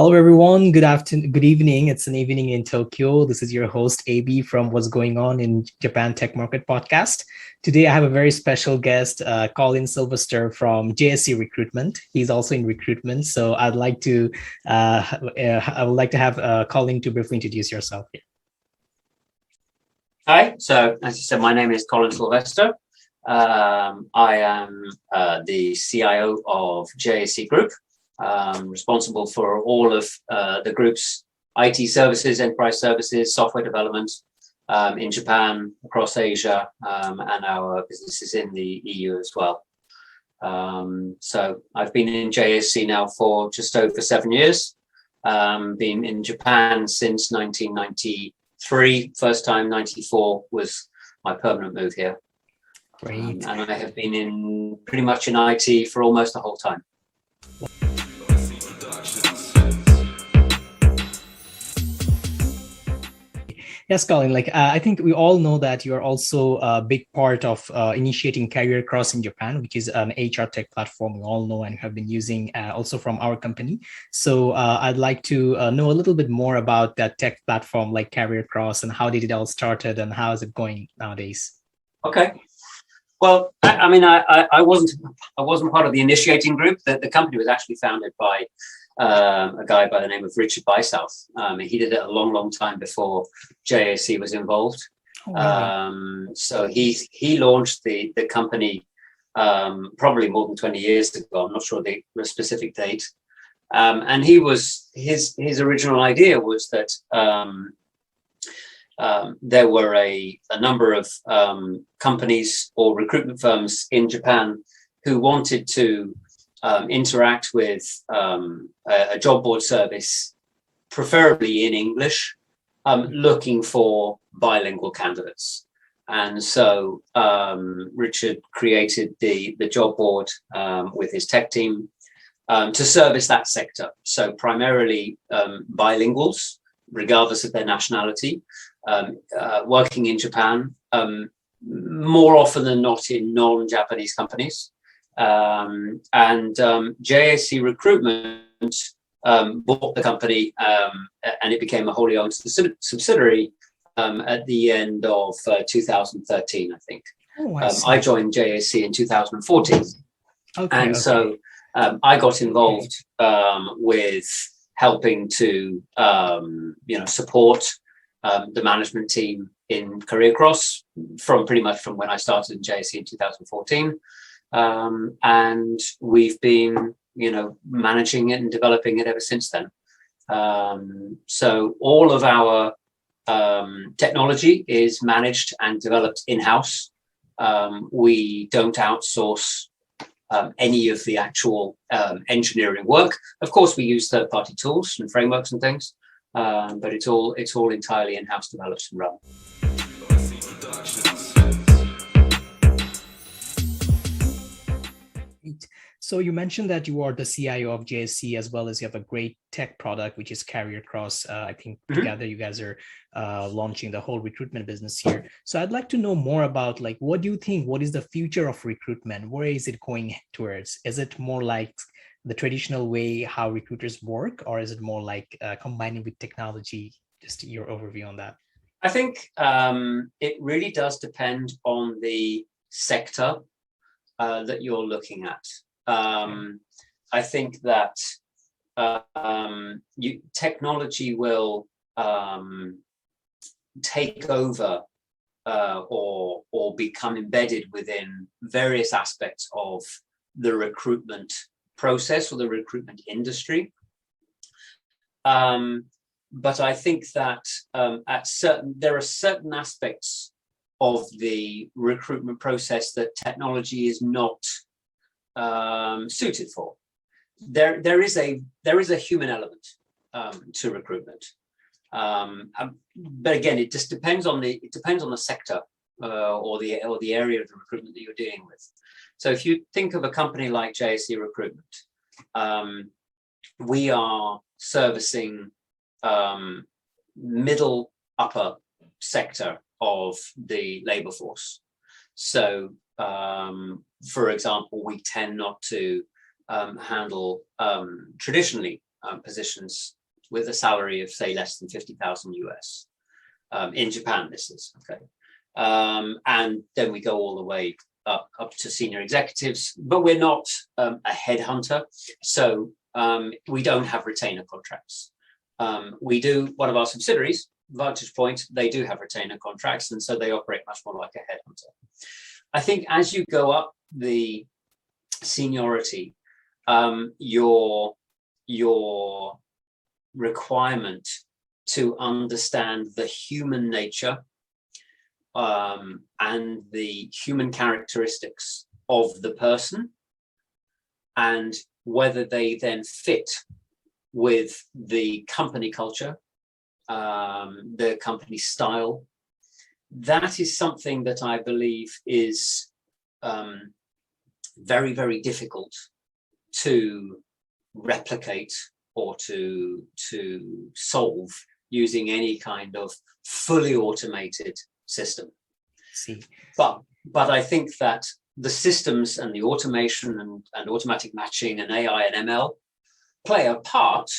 Hello, everyone. Good afternoon, good evening. It's an evening in Tokyo. This is your host, AB from What's Going On in Japan Tech Market podcast. Today, I have a very special guest, Colin Silvester from JSC Recruitment. He's also in recruitment. So I would like to have Colin to briefly introduce yourself here. Hi, so as you said, my name is Colin Silvester. I am the CIO of JSC Group, responsible for all of the group's IT services, enterprise services, software development in Japan, across Asia, and our businesses in the EU as well. So I've been in JSC now for just over 7 years, been in Japan since 1993. First time 94 was my permanent move here. Great. And I have been pretty much in IT for almost the whole time. Yes, Colin, I think we all know that you are also a big part of initiating Career Cross in Japan, which is an HR tech platform we all know and have been using also from our company. So I'd like to know a little bit more about that tech platform like Career Cross and how did it all started and how is it going nowadays? Okay. Well, I wasn't part of the initiating group. The company was actually founded by a guy by the name of Richard Bysouth. He did it a long time before JSC was involved. Oh, really? So he launched the company probably more than 20 years ago. I'm not sure the specific date. And his original idea was that there were a number of companies or recruitment firms in Japan who wanted to interact with a job board service, preferably in English, looking for bilingual candidates. And so Richard created the job board with his tech team to service that sector. So primarily bilinguals, regardless of their nationality, working in Japan, more often than not in non-Japanese companies. And JSC Recruitment bought the company and it became a wholly owned subsidiary at the end of 2013, I think. Oh, I joined JSC in 2014. So I got involved with helping to support the management team in Career Cross pretty much from when I started in JSC in 2014. And we've been, managing it and developing it ever since then. So all of our technology is managed and developed in-house. We don't outsource any of the actual engineering work. Of course, we use third-party tools and frameworks and things, but it's all entirely in-house developed and run. So you mentioned that you are the CIO of JSC as well as you have a great tech product, which is Career Cross. I think together you guys are launching the whole recruitment business here. So I'd like to know more about what do you think? What is the future of recruitment? Where is it going towards? Is it more like the traditional way how recruiters work, or is it more like combining with technology? Just your overview on that. I think it really does depend on the sector that you're looking at. I think that technology will take over or become embedded within various aspects of the recruitment process or the recruitment industry. But I think that there are certain aspects of the recruitment process that technology is not suited for. There is a human element to recruitment, but again, it just depends on the sector or the area of the recruitment that you're dealing with. So if you think of a company like JSC Recruitment, we are servicing middle upper sector of the labor force. So for example, we tend not to handle traditionally positions with a salary of, say, less than 50,000 US. In Japan, this is, okay. And then we go all the way up to senior executives, but we're not a headhunter. So we don't have retainer contracts. We do, one of our subsidiaries, Vantage Point, they do have retainer contracts, and so they operate much more like a headhunter. I think as you go up the seniority, your requirement to understand the human nature and the human characteristics of the person, and whether they then fit with the company culture, the company style. That is something that I believe is very, very difficult to replicate or to solve using any kind of fully automated system. See, but I think that the systems and the automation and automatic matching and AI and ML play a part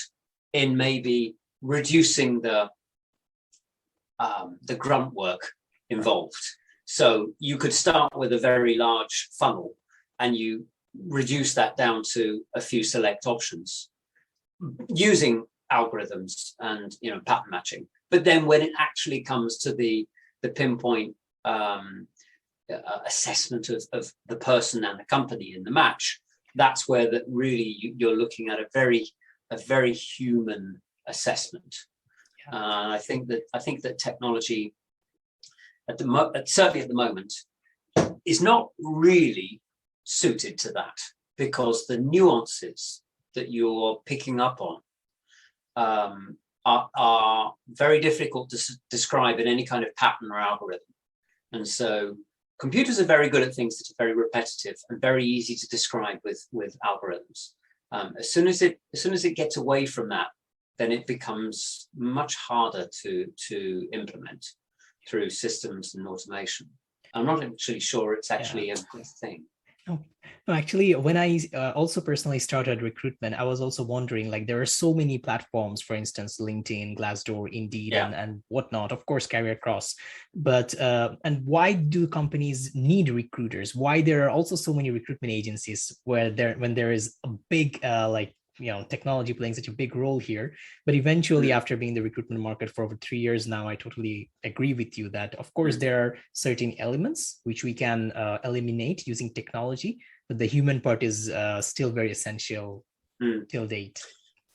in maybe reducing the grunt work involved. So you could start with a very large funnel and you reduce that down to a few select options using algorithms and pattern matching. But then when it actually comes to the pinpoint assessment of the person and the company in the match, that's where that really you're looking at a very human assessment. I think that technology certainly at the moment is not really suited to that, because the nuances that you're picking up on are very difficult to describe in any kind of pattern or algorithm. And so computers are very good at things that are very repetitive and very easy to describe with algorithms. As soon as it gets away from that, then it becomes much harder to implement through systems and automation. I'm not actually sure it's actually a good thing. No, actually, when I also personally started recruitment, I was also wondering, like, there are so many platforms, for instance, LinkedIn, Glassdoor, Indeed, and whatnot, of course, Career Cross. But and why do companies need recruiters? Why there are also so many recruitment agencies when there is a big technology playing such a big role here? But eventually, after being in the recruitment market for over 3 years now, I totally agree with you that, of course, there are certain elements which we can eliminate using technology, but the human part is still very essential till date.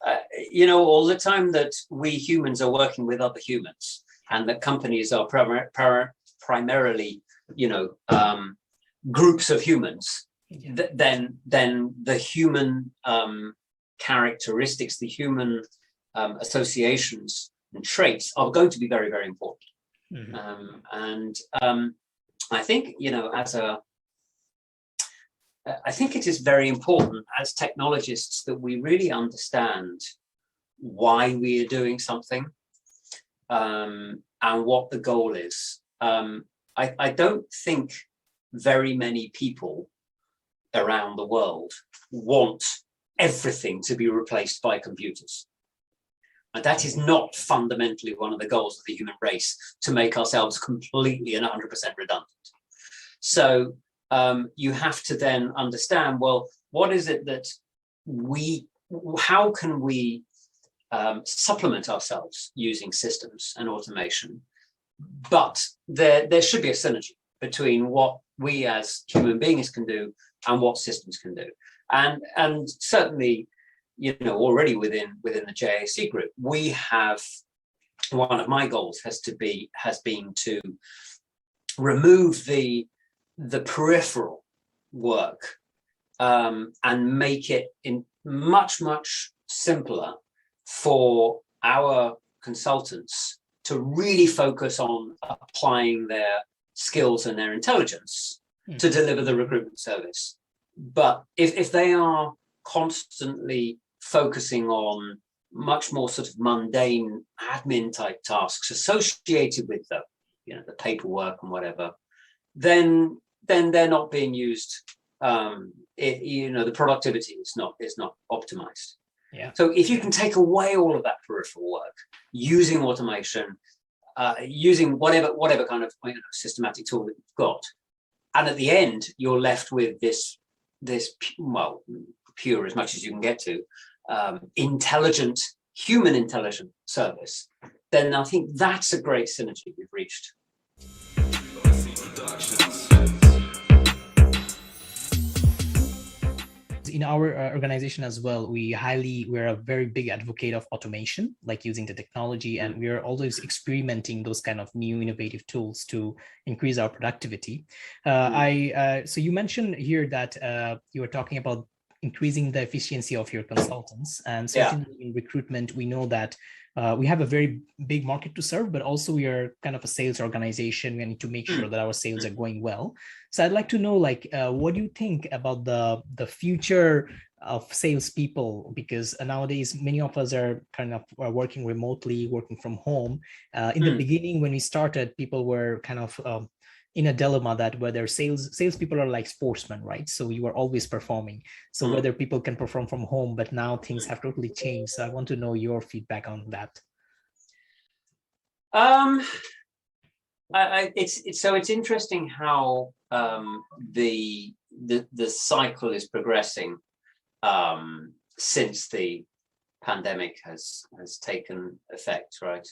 All the time that we humans are working with other humans, and that companies are primarily, groups of humans, then the human characteristics, the human associations and traits are going to be very, very important. I think, I think it is very important as technologists that we really understand why we are doing something and what the goal is. I don't think very many people around the world want everything to be replaced by computers. And that is not fundamentally one of the goals of the human race, to make ourselves completely and 100% redundant. So you have to then understand, well, what is it that how can we supplement ourselves using systems and automation? But there should be a synergy between what we as human beings can do and what systems can do. And certainly, already within the JAC group, we have, one of my goals has been to remove the peripheral work and make it much simpler for our consultants to really focus on applying their skills and their intelligence to deliver the recruitment service. But if they are constantly focusing on much more sort of mundane admin type tasks associated with the paperwork and whatever, then they're not being used. The productivity is not optimized. Yeah. So if you can take away all of that peripheral work using automation, using whatever kind of systematic tool that you've got, and at the end you're left with this well, pure as much as you can get to, intelligent, human intelligent service, then I think that's a great synergy we've reached. In our organization as well, we're a very big advocate of automation, like using the technology, and we're always experimenting those kind of new innovative tools to increase our productivity. So you mentioned here that you were talking about increasing the efficiency of your consultants, and certainly in recruitment, we know that we have a very big market to serve, but also we are kind of a sales organization. We need to make sure that our sales are going well. So I'd like to know, like, what do you think about the future of salespeople? Because nowadays many of us are kind of working remotely, working from home. In the beginning, when we started, people were kind of in a dilemma that whether salespeople are like sportsmen, right? So you are always performing. So whether people can perform from home, but now things have totally changed. So I want to know your feedback on that. It's interesting how the cycle is progressing since the pandemic has taken effect, right?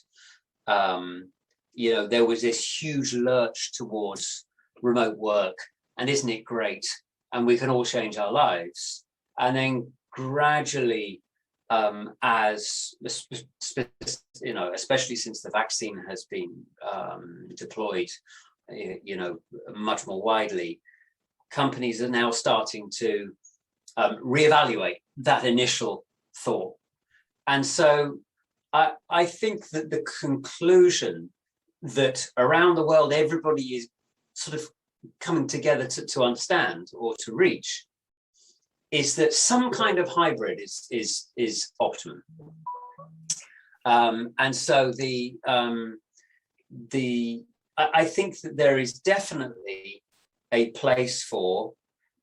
There was this huge lurch towards remote work, and isn't it great? And we can all change our lives. And then gradually, especially since the vaccine has been deployed, much more widely, companies are now starting to reevaluate that initial thought. And so I think that the conclusion that around the world everybody is sort of coming together to understand or to reach is that some kind of hybrid is optimum. And so I think that there is definitely a place for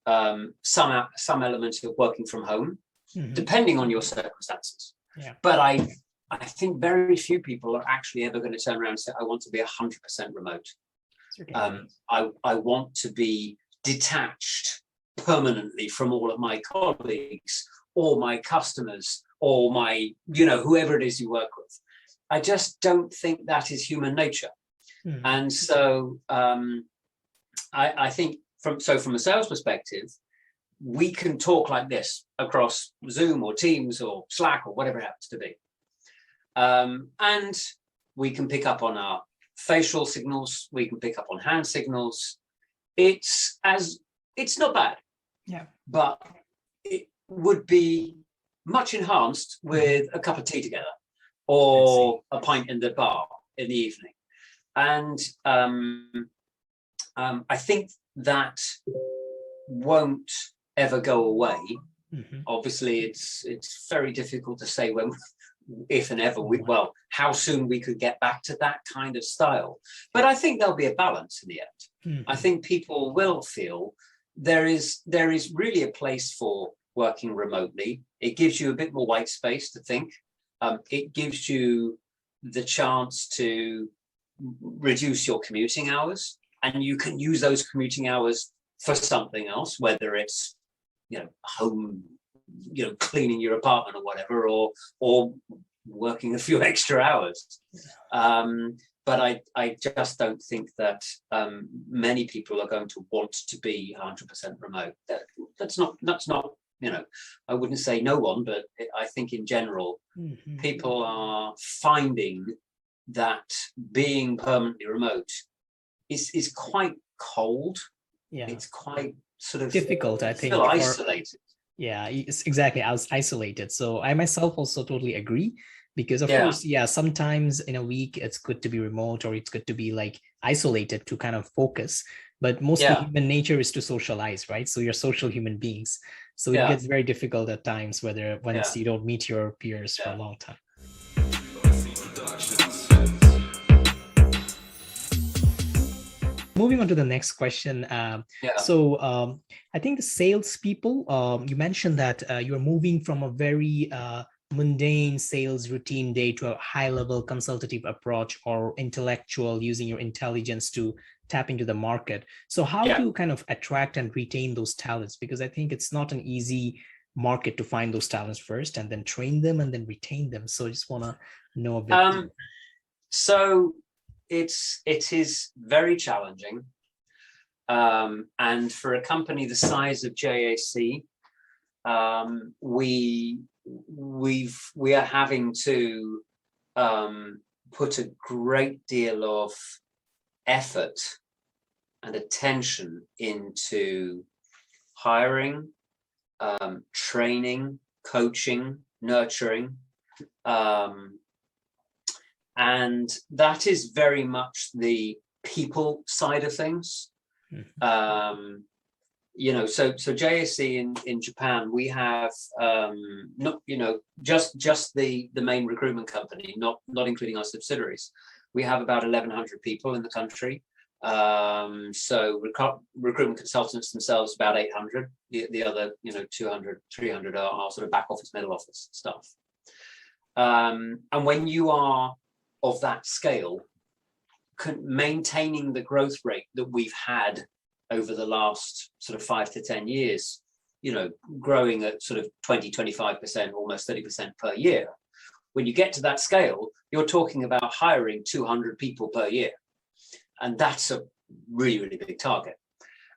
some elements of working from home, depending on your circumstances. Yeah. But I think very few people are actually ever going to turn around and say, I want to be 100% remote. I want to be detached permanently from all of my colleagues or my customers or my, whoever it is you work with. I just don't think that is human nature. And so I think from a sales perspective, we can talk like this across Zoom or Teams or Slack or whatever it happens to be. And we can pick up on our facial signals. We can pick up on hand signals. It's not bad. Yeah. But it would be much enhanced with a cup of tea together or a pint in the bar in the evening. And I think that won't ever go away. Obviously, it's very difficult to say when, if and ever how soon we could get back to that kind of style. But I think there'll be a balance in the end. I think people will feel there is really a place for working remotely. It gives you a bit more white space to think. It gives you the chance to reduce your commuting hours, and you can use those commuting hours for something else, whether it's home, cleaning your apartment or whatever, or working a few extra hours. But I just don't think that many people are going to want to be 100% remote. That's not I wouldn't say no one, but I think in general, people are finding that being permanently remote is quite cold. Yeah, it's quite sort of difficult, I think. Feel isolated. Yeah, it's exactly. I was isolated. So I myself also totally agree, because of course, sometimes in a week it's good to be remote, or it's good to be like isolated to kind of focus. But mostly human nature is to socialize, right? So you're social human beings. So it gets very difficult at times, when you don't meet your peers for a long time. Moving on to the next question. Yeah. So I think the salespeople, you mentioned that you're moving from a very mundane sales routine day to a high level consultative approach or intellectual, using your intelligence to tap into the market. So how do Yeah. you kind of attract and retain those talents? Because I think it's not an easy market to find those talents first and then train them and then retain them. So I just want to know a bit. So it is very challenging. And for a company the size of JAC, we are having to put a great deal of effort and attention into hiring, training, coaching, nurturing. And that is very much the people side of things. You know, so JSC in Japan, we have not, you know, just the main recruitment company, not including our subsidiaries. We have about 1,100 people in the country. So recruitment consultants themselves about 800. The other, you know, 200, 300 are sort of back office, middle office stuff. And when you are of that scale, maintaining the growth rate that we've had over the last sort of 5 to 10 years, you know, growing at sort of 20, 25%, almost 30% per year. When you get to that scale, you're talking about hiring 200 people per year. And that's a really, really big target.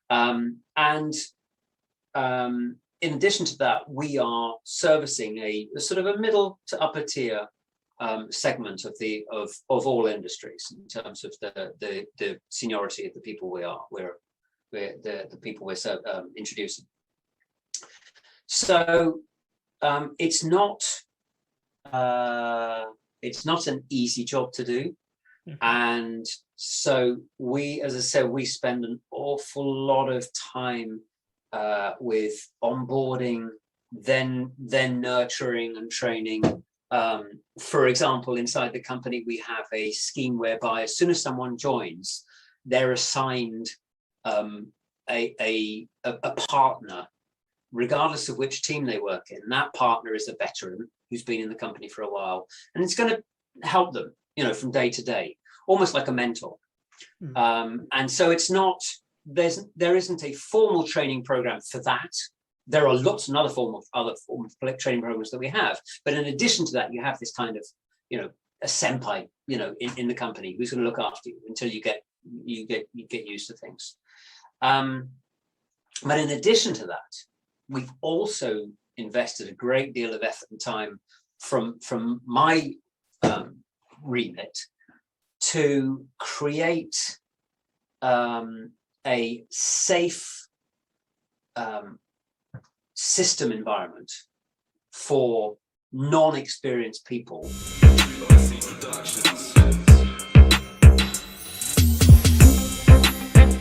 In addition to that, we are servicing a sort of a middle to upper tier segment of all industries in terms of the seniority of the people we're the people we're introducing. So it's not an easy job to do. And so we, as I said, we spend an awful lot of time with onboarding, then nurturing and training. For example, inside the company, we have a scheme whereby as soon as someone joins, they're assigned a partner, regardless of which team they work in. That partner is a veteran who's been in the company for a while, and it's going to help them, you know, from day to day, almost like a mentor. And so it's not, there isn't a formal training program for that. There are lots and other form of training programs that we have, but in addition to that, you have this kind of, you know, a senpai, you know, in the company who's going to look after you until you get used to things. But in addition to that, we've also invested a great deal of effort and time from my remit to create a safe system environment for non-experienced people.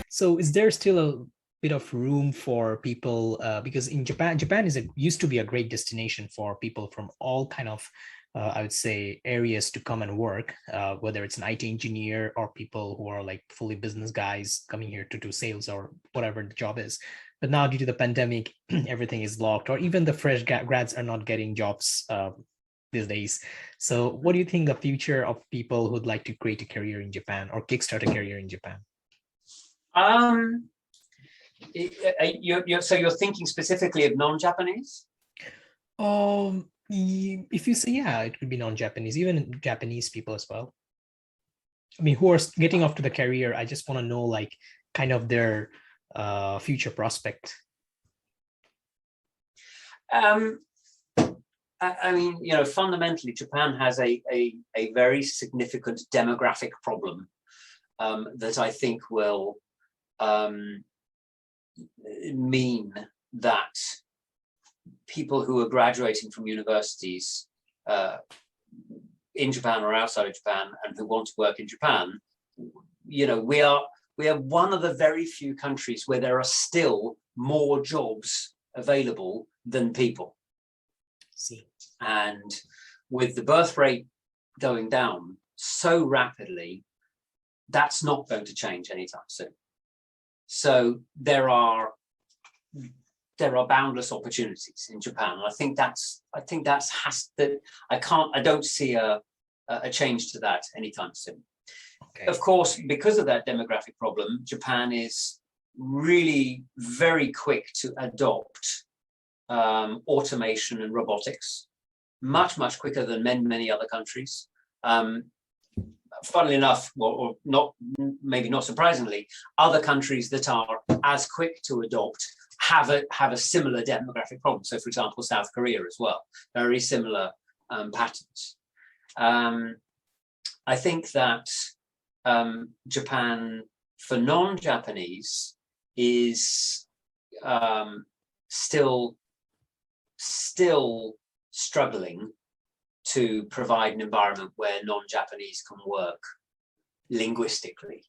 So is there still a bit of room for people, because in Japan used to be a great destination for people from all kind of I would say areas to come and work, whether it's an IT engineer or people who are like fully business guys coming here to do sales or whatever the job is. But now due to the pandemic, everything is locked, or even the fresh grads are not getting jobs these days. So what do you think the future of people who'd like to create a career in Japan or kickstart a career in Japan? So you're thinking specifically of non-Japanese? If you say, yeah, it could be non-Japanese, even Japanese people as well. I mean, who are getting off to the career, I just want to know like kind of their future prospect. I mean, you know, fundamentally, Japan has a very significant demographic problem that I think will mean that people who are graduating from universities in Japan or outside of Japan and who want to work in Japan, you know, we are one of the very few countries where there are still more jobs available than people. See. And with the birth rate going down so rapidly, that's not going to change anytime soon. So there are boundless opportunities in Japan, and I don't see a change to that anytime soon. Okay. Of course, because of that demographic problem, Japan is really very quick to adopt automation and robotics, much quicker than many other countries. Funnily enough, or not, maybe not surprisingly, other countries that are as quick to adopt have a similar demographic problem. So, for example, South Korea as well, very similar patterns. I think that Japan, for non-Japanese, is still struggling to provide an environment where non-Japanese can work linguistically.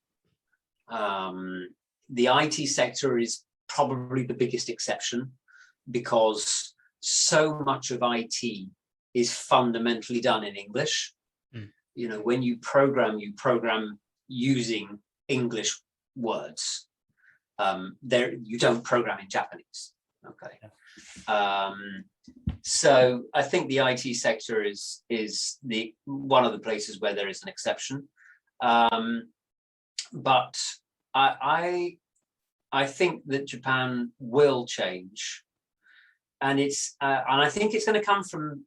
The IT sector is probably the biggest exception, because so much of IT is fundamentally done in English. You know, when you program using English words. You don't program in Japanese. Okay. So I think the IT sector is one of the places where there is an exception. But I think that Japan will change, and I think it's going to come from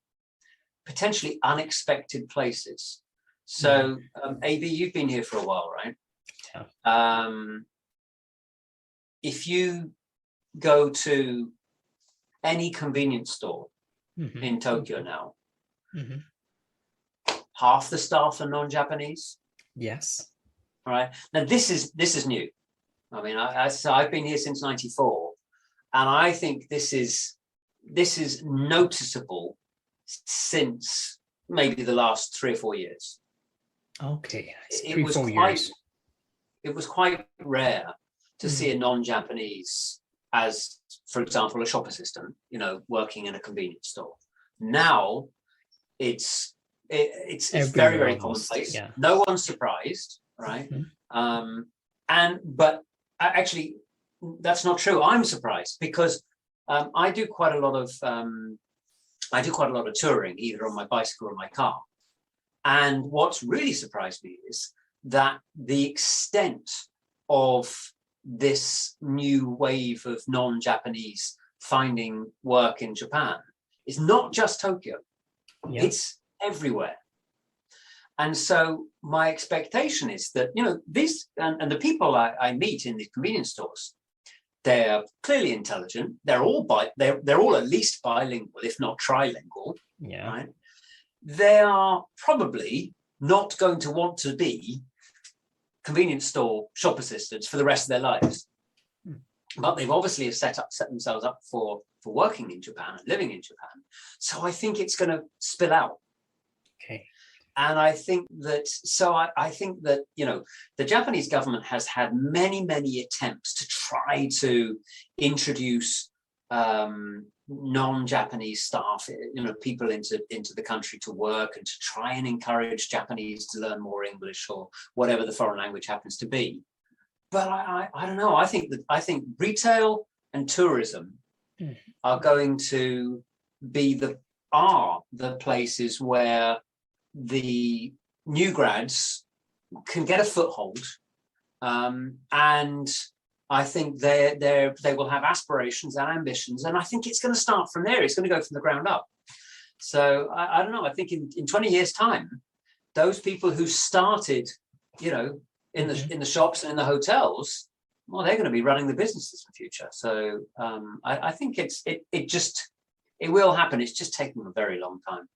potentially unexpected places. So, AB, you've been here for a while, right? Yeah. If you go to any convenience store in Tokyo now, half the staff are non-Japanese. Yes. All right. Now this is new. I mean, I've been here since '94, and I think this is noticeable since maybe the last 3 or 4 years. Okay. It was quite rare to see a non-Japanese as, for example, a shop assistant, you know, working in a convenience store. Now it's very commonplace. Yeah. No one's surprised, right? But actually, that's not true. I'm surprised because I do quite a lot of touring, either on my bicycle or my car. And what's really surprised me is that the extent of this new wave of non-Japanese finding work in Japan is not just Tokyo. Yeah. It's everywhere. And so my expectation is that, you know, these and the people I meet in these convenience stores, they're clearly intelligent. They're all at least bilingual, if not trilingual. Yeah. Right? They are probably not going to want to be convenience store shop assistants for the rest of their lives. But they've obviously set themselves up for working in Japan and living in Japan. So I think it's going to spill out. Okay. And I think that, you know, the Japanese government has had many attempts to try to introduce non-Japanese staff, you know, people into the country to work, and to try and encourage Japanese to learn more English or whatever the foreign language happens to be. But I don't know. I think retail and tourism are going to be the places where the new grads can get a foothold, and I think they will have aspirations and ambitions, and I think it's going to start from there. It's going to go from the ground up. So I don't know. I think in 20 years' time, those people who started, you know, in the shops and in the hotels, well, they're going to be running the businesses in the future. So I think it will happen. It's just taking a very long time.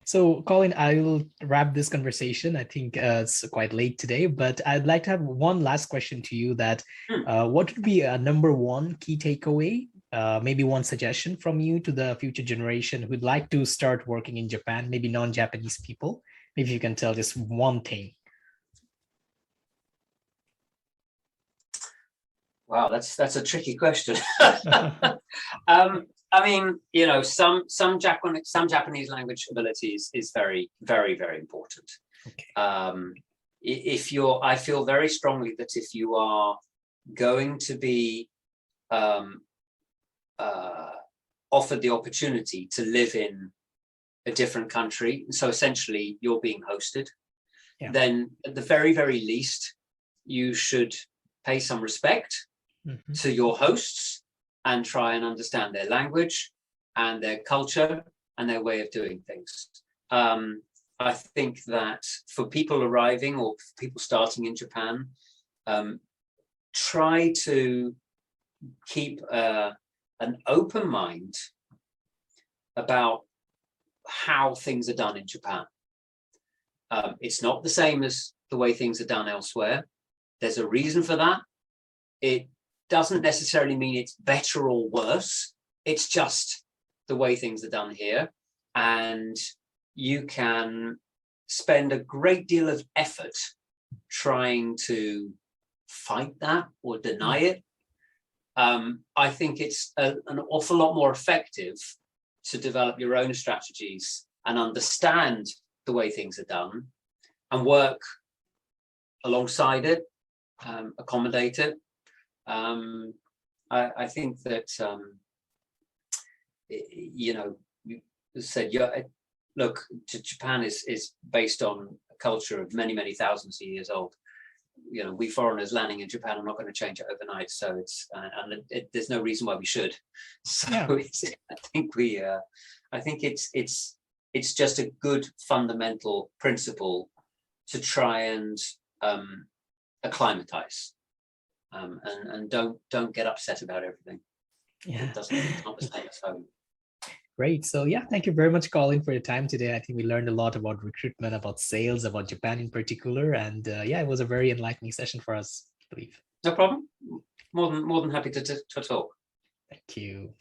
So, Colin, I will wrap this conversation. I think it's quite late today, but I'd like to have one last question to you. That what would be a number one key takeaway, maybe one suggestion from you to the future generation who'd like to start working in Japan, maybe non-Japanese people? Maybe you can tell just one thing. Wow, that's a tricky question. I mean, some Japanese language ability is very, very, very important. Okay. I feel very strongly that if you are going to be offered the opportunity to live in a different country, so essentially you're being hosted, then at the very, very least, you should pay some respect to your hosts and try and understand their language and their culture and their way of doing things. I think that for people arriving or people starting in Japan, try to keep an open mind about how things are done in Japan. It's not the same as the way things are done elsewhere. There's a reason for that. It doesn't necessarily mean it's better or worse. It's just the way things are done here. And you can spend a great deal of effort trying to fight that or deny it. I think it's an awful lot more effective to develop your own strategies and understand the way things are done and work alongside it, accommodate it. I think that, you said, look, Japan is based on a culture of many, many thousands of years old. We foreigners landing in Japan are not going to change it overnight. So there's no reason why we should. So I think it's just a good fundamental principle to try and acclimatize, and don't get upset about everything. Yeah, it's not the same as home. Great. So yeah, thank you very much, Colin, for your time today. I think we learned a lot about recruitment, about sales, about Japan in particular. And it was a very enlightening session for us, I believe. No problem. More than happy to talk. Thank you.